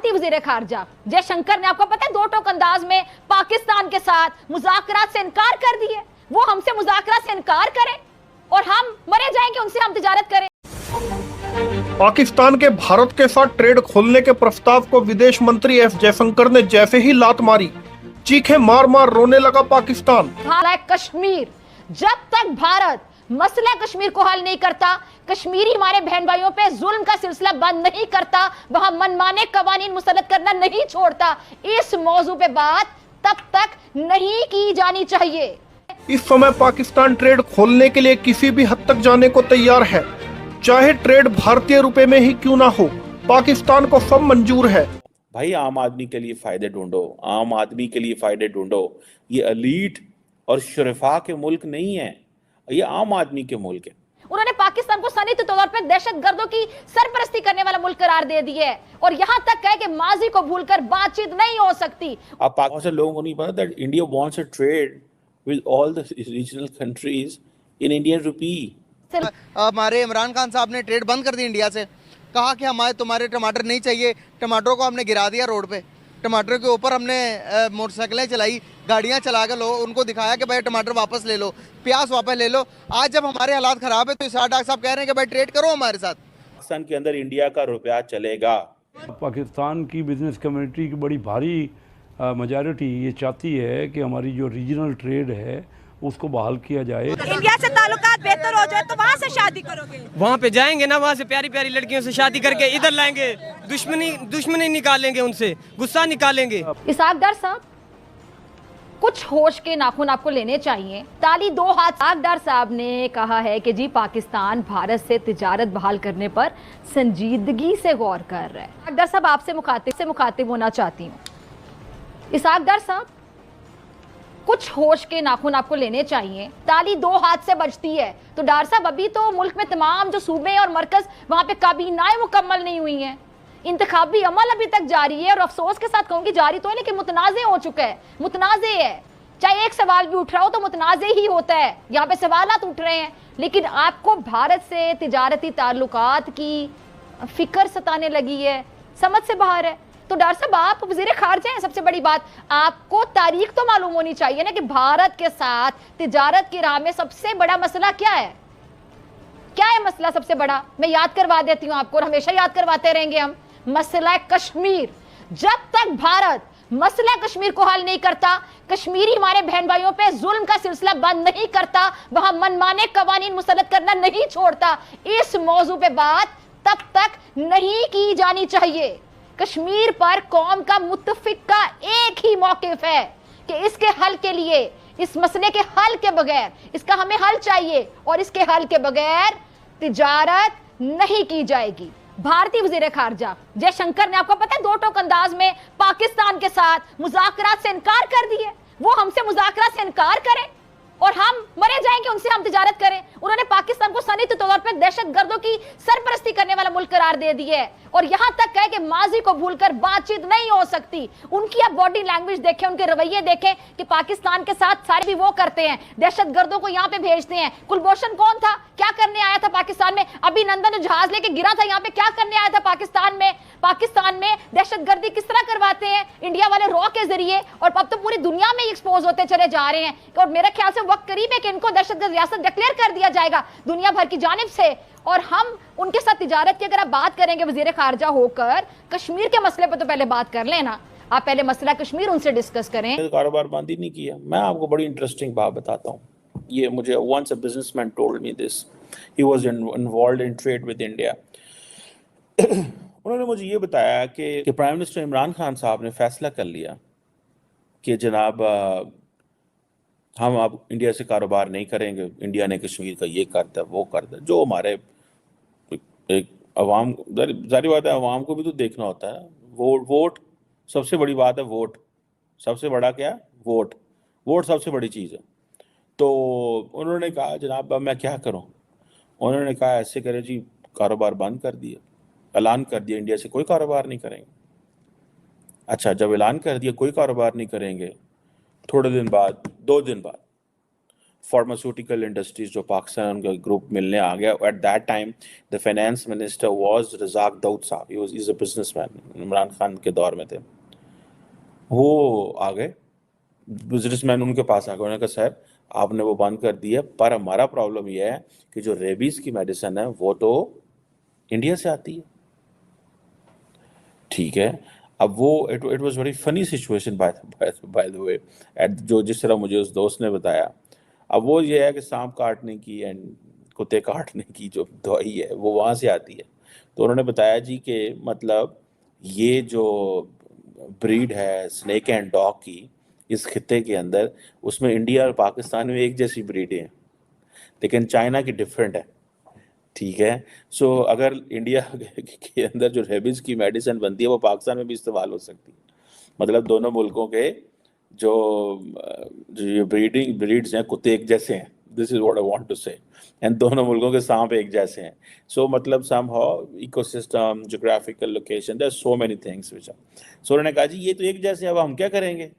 भारतीय वजीर खारजा जयशंकर ने, आपको पता है, दो टोक अंदाज में पाकिस्तान के साथ मुज़ाकरात से इनकार कर दिए। वो हमसे मुज़ाकरात से इनकार करें और हम मरे जाएंगे, उनसे हम तिजारत करें। पाकिस्तान के भारत के साथ ट्रेड खोलने के प्रस्ताव को विदेश मंत्री एस जयशंकर ने जैसे ही लात मारी, चीखे मार मार रोने लगा पाकिस्तान। कश्मीर, जब तक भारत मसला कश्मीर को हल नहीं करता, कश्मीरी हमारे बहन भाइयों पे जुल्म का सिलसिला बंद नहीं करता, वहां मनमाने कवानीन मुसल्लत करना नहीं छोड़ता, इस मौजू पे बात तब तक नहीं की जानी चाहिए। इस समय पाकिस्तान ट्रेड खोलने के लिए किसी भी हद तक जाने को तैयार है, चाहे ट्रेड भारतीय रुपए में ही क्यों ना हो, पाकिस्तान को सब मंजूर है। भाई आम आदमी के लिए फायदे ढूंढो, आम आदमी के लिए फायदे ढूंढो। ये एलीट और शुरफा के मुल्क नहीं है, ये आम आदमी के मुल्क है। उन्होंने पाकिस्तान को सनदी तौर पर दहशतगर्दों की सरपरस्ती करने वाला मुल्क करार दे दिया है और यहां तक कहे कि माजी को भूलकर बातचीत नहीं हो सकती। अब पाकिस्तान से लोगों को नहीं पता that India wants to trade with all the regional countries in Indian rupee. हमारे इमरान खान साहब ने ट्रेड बंद कर दी इंडिया से, कहा कि हमारे तुम्हारे टमाटर नहीं चाहिए, टमाटरों को हमने गिरा दिया रोड पे, टमाटर के ऊपर हमने मोटरसाइकिलें चलाई, गाड़ियां चला कर लोग उनको दिखाया कि भाई टमाटर वापस ले लो, प्याज वापस ले लो। आज जब हमारे हालात खराब है तो इसार डॉक्टर साहब कह रहे हैं कि भाई ट्रेड करो हमारे साथ। पाकिस्तान के अंदर इंडिया का रुपया चलेगा। पाकिस्तान की बिजनेस कम्युनिटी की बड़ी भारी मेजॉरिटी ये चाहती है कि हमारी जो रीजनल ट्रेड है उसको बहाल किया जाए। इंडिया से ताल्लुकात बेहतर हो जाए तो वहाँ से शादी करोगे? वहाँ पे जाएंगे ना, वहाँ से प्यारी प्यारी लड़कियों से शादी करके इधर लाएंगे, दुश्मनी निकालेंगे, उनसे गुस्सा निकालेंगे। इसहाक डार साहब, कुछ होश के नाखून आपको लेने चाहिए। ताली दो हाथ। इसहाक डार साहब ने कहा है कि जी पाकिस्तान भारत से तिजारत बहाल करने पर संजीदगी से गौर कर रहा है। इसहाक डार साहब, आपसे मुखातिब होना चाहती हूँ। इसहाक डार साहब, कुछ होश के नाखून आपको लेने चाहिए। ताली दो हाथ से बजती है। तो डार साहब, अभी तो मुल्क में तमाम जो सूबे और मरकज वहां पे काबीनाएं मुकम्मल नहीं हुई हैं, इंतखाबी अमल अभी तक जारी है और अफसोस के साथ कहूंगी जारी तो है लेकिन मुतनाज़े हो चुका है, मुतनाज़े है। चाहे एक सवाल भी उठ रहा हो तो मुतनाज़े ही होता है, यहाँ पे सवालात उठ रहे हैं, लेकिन आपको भारत से तिजारती ताल्लुकात की फिक्र सताने लगी है, समझ से बाहर है। तो डार साहब, आप वज़ीर खारजा हैं, सबसे बड़ी बात आपको तारीख तो मालूम होनी चाहिए ना कि भारत के साथ तिजारत की राह में सबसे बड़ा मसला क्या है। क्या है मसला सबसे बड़ा? मैं याद करवा देती हूँ आपको और हमेशा याद करवाते रहेंगे हम। मसला कश्मीर। जब तक भारत मसला कश्मीर को हल नहीं करता, कश्मीरी हमारे बहन भाइयों पे जुल्म का सिलसिला बंद नहीं करता, वहां मनमाने कवानीन मुसल्लत करना नहीं छोड़ता, इस मौजू पे बात तब तक नहीं की जानी चाहिए। कश्मीर पर कौम का मुत्तफिक का एक ही मौकिफ है कि इसके हल के लिए, इस मसले के हल के बगैर, इसका हमें हल चाहिए और इसके हल के बगैर तिजारत नहीं की जाएगी। भारतीय वजीर खारजा जयशंकर ने, आपको पता है, दो टोक अंदाज में पाकिस्तान के साथ मुज़ाकरात से इनकार कर दिए। वो हमसे मुज़ाकरात से इनकार करें और हम मरे जाएंगे, उनसे हम तिजारत करें। उन्होंने पाकिस्तान को सनदी तौर पर दहशतगर्दों की सरपरस्ती करने वाला मुल्क करार दे दिया है और यहां तक कहे कि माजी को भूलकर बातचीत नहीं हो सकती। उनकी आप बॉडी लैंग्वेज देखें, उनके रवैये देखें कि पाकिस्तान के साथ सारे भी वो करते हैं, दहशतगर्दों को यहां पे भेजते हैं। कुलभूषण कौन था, क्या करने आया था पाकिस्तान में? अभिनंदन जो जहाज लेके गिरा था यहाँ पे, क्या करने आया था पाकिस्तान में? पाकिस्तान में दहशतगर्दी किस तरह करवाते हैं इंडिया वाले रॉ के जरिए, और अब तो पूरी दुनिया में एक्सपोज होते चले जा रहे हैं। और मेरा ख्याल से वक्त करीब है कि इनको दहशतगर्द रियासत डिक्लेयर कर दिया जाएगा दुनिया भर की जानिब से और हम उनके साथ तिजारत की अगर आप बात करेंगे वजीर खारजा होकर, कश्मीर के मसले पर तो पहले बात कर लेना। आप पहले मसला कश्मीर उनसे डिस्कस करें। कारोबार बंद ही नहीं किया। मैं आपको बड़ी इंटरेस्टिंग बात बताता हूँ। ये मुझे once a businessman told me this. He was involved in trade with India. उन्होंने मुझे ये बताया कि प्राइम मिनिस्टर इमरान खान साहब ने फैसला कर लिया कि जनाब हम अब इंडिया से कारोबार नहीं करेंगे। इंडिया ने कश्मीर का ये कर दिया, वो कर दिया। जो हमारे एक अवाम, जारी बात है, अवाम को भी तो देखना होता है। वोट सबसे बड़ी बात है। वोट सबसे बड़ा क्या? वोट सबसे बड़ी चीज़ है। तो उन्होंने कहा जनाब अब मैं क्या करूं? उन्होंने कहा ऐसे करें जी, कारोबार बंद कर दिया, ऐलान कर दिया इंडिया से कोई कारोबार नहीं करेंगे। अच्छा, जब ऐलान कर दिया कोई कारोबार नहीं करेंगे, थोड़े दिन बाद, 2 दिन बाद फार्मास्यूटिकल इंडस्ट्रीज जो पाकिस्तान का ग्रुप मिलने आ गया. At that time the finance minister was Razak Dawood साहब. He was is a businessman, Imran Khan के दौर में थे. वो आ गए बिजनेसमैन, उनके पास आ गए. उन्होंने कहा साहब आपने वो बंद कर दिया, पर हमारा प्रॉब्लम ये है कि जो रेबीज की मेडिसिन है वो तो इंडिया से आती है. ठीक है, अब वो it was very funny situation by the way, जो जिस तरह मुझे उस दोस्त ने बताया. अब वो ये है कि सांप काटने की एंड कुत्ते काटने की जो दवाई है वो वहाँ से आती है. तो उन्होंने बताया जी कि मतलब ये जो ब्रीड है स्नेक एंड डॉग की इस खित्ते के अंदर, उसमें इंडिया और पाकिस्तान में एक जैसी ब्रीडें हैं, लेकिन चाइना की डिफरेंट है. ठीक है, सो अगर इंडिया के अंदर जो रेबीज की मेडिसिन बनती है वो पाकिस्तान में भी इस्तेमाल हो सकती है. मतलब दोनों मुल्कों के जो ये ब्रीड्स हैं कुत्ते एक जैसे हैं. This is what I want to say. And दोनों मुल्कों के सांप एक जैसे हैं. सो मतलब somehow ecosystem, geographical location, there are so many things which are. So उन्होंने कहा जी ये तो एक जैसे, अब हम क्या करेंगे.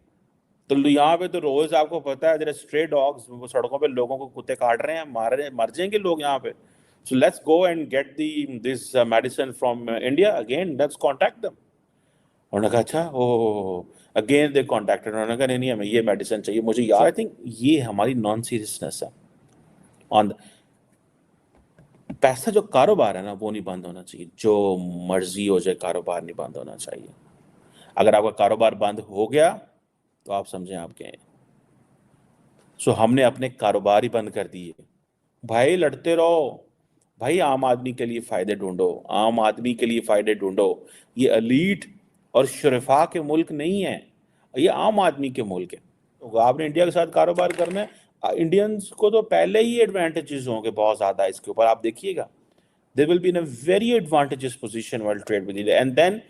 तो यहाँ पे तो रोज आपको पता है देयर स्ट्रे डॉग्स, वो सड़कों पे लोगों को कुत्ते काट रहे हैं, मार रहे हैं, मर जाएंगे लोग यहाँ पे. So let's go and get this medicine from India again. Let's contact them. उन्होंने कहा अच्छा, ओ अगेन दे कॉन्टैक्टेड. उन्होंने कहा नहीं हमें ये मेडिसिन चाहिए मुझे यार. आई थिंक ये हमारी नॉन सीरियसनेस है. ऑन पैसा जो कारोबार है ना वो नहीं बंद होना चाहिए. जो मर्जी हो जाए कारोबार नहीं बंद होना चाहिए. अगर आपका कारोबार बंद हो गया तो आप समझें आप क्या हैं. सो हमने अपने कारोबार ही बंद कर दिए. भाई लड़ते रहो भाई, आम आदमी के लिए फ़ायदे ढूंढो, आम आदमी के लिए फ़ायदे ढूंढो. ये एलीट और शुरफा के मुल्क नहीं है, ये आम आदमी के मुल्क है. तो आपने इंडिया के साथ कारोबार करना है, इंडियंस को तो पहले ही एडवांटेजेस होंगे बहुत ज़्यादा इसके ऊपर. आप देखिएगा, they will be in a very advantages position while trade with India. And then